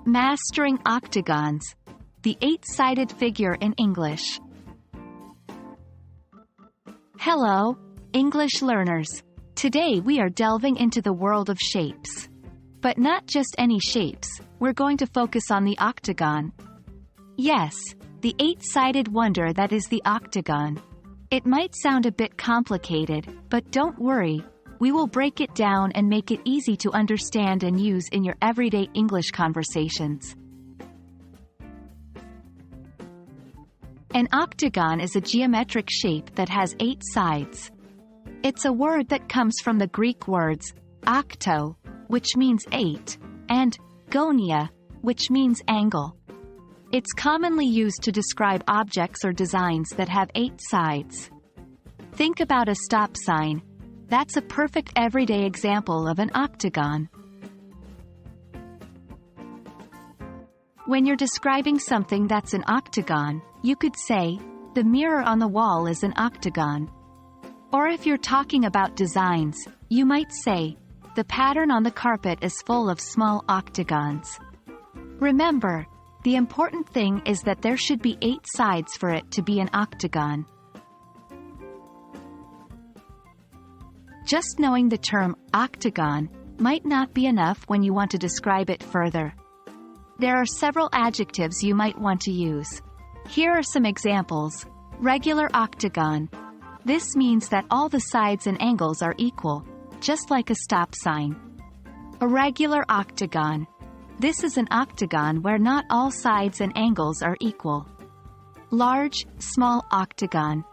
Mastering octagons, the eight-sided figure in English. Hello, English learners. Today we are delving into the world of shapes. But not just any shapes, we're going to focus on the octagon. Yes, the eight-sided wonder that is the octagon. It might sound a bit complicated, but don't worry. We will break it down and make it easy to understand and use in your everyday English conversations. An octagon is a geometric shape that has 8 sides. It's a word that comes from the Greek words octo, which means 8, and gonia, which means angle. It's commonly used to describe objects or designs that have 8 sides. Think about a stop sign. That's a perfect everyday example of an octagon. When you're describing something that's an octagon, you could say, the mirror on the wall is an octagon. Or if you're talking about designs, you might say, the pattern on the carpet is full of small octagons. Remember, the important thing is that there should be 8 sides for it to be an octagon. Just knowing the term octagon might not be enough when you want to describe it further. There are several adjectives you might want to use. Here are some examples. Regular octagon. This means that all the sides and angles are equal, just like a stop sign. Irregular octagon. This is an octagon where not all sides and angles are equal. Large, small octagon.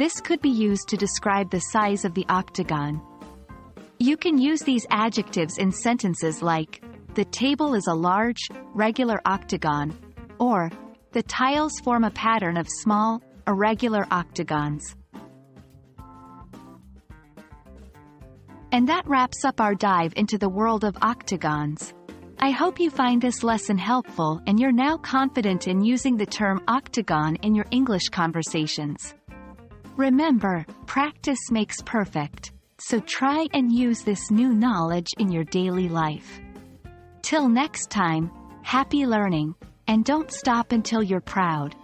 This could be used to describe the size of the octagon. You can use these adjectives in sentences like, the table is a large, regular octagon, or, the tiles form a pattern of small, irregular octagons. And that wraps up our dive into the world of octagons. I hope you find this lesson helpful and you're now confident in using the term octagon in your English conversations. Remember, practice makes perfect, so try and use this new knowledge in your daily life. Till next time, happy learning, and don't stop until you're proud.